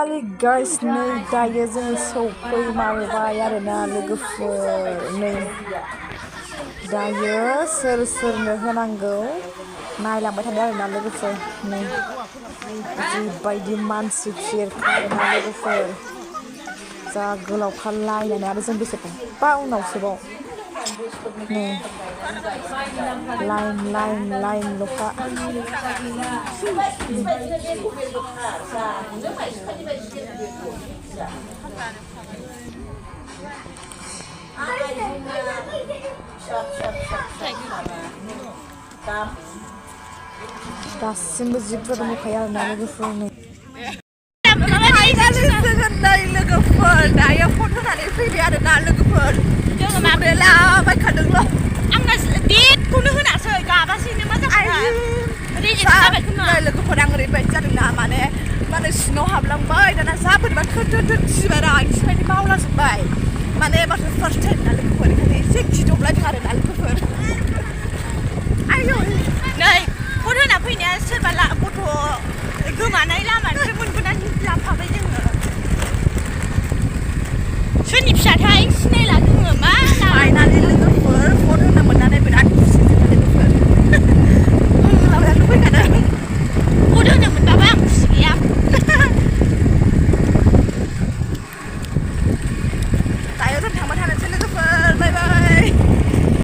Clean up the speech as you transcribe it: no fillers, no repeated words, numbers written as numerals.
finally guys नै दायो जों सौफैमारबाय आरोना लोगोफोर नै दायो सोर सोरनो होनांगौ नायलांबाय थादों आरोना लोगोफोर नै जिबायदि मानसि भिरखा आरोना लोगोफोर जा गोलावखा लायनानै आरो जों बेसेबा उनावसोबाव नै लाइन दासिमबो जि गुदुं दंखायो आरोना लोगोफोर नै लोगोफोर दायो फन होनानै फैबाय आरोना लोगोफोर जोङो माब्रेला बायखादोंल' आंना डेटखौनो होनासै गाबासिनो मा जाबाय लोगोफोर आं ओरैबायदि जादोंना माने सिङाव हाबलांबाय दाना जा बोरैबा थोद गिबाय आं सिबायदि बावलाजोब्बाय माने एबारथ' फार्स्ट टाइम ना लोगोफोर ओंखायनो एसे गिदबलायदों आरोना लोगोफोर आयौ नै फन होना फैनाया सोरबा गथ' गोमानाय लामानिफ्राय मोनबोनानै लांफाबाय जोङो सोरनि फिसाथाय सिनायला जोङो मा फाइनालि लोगो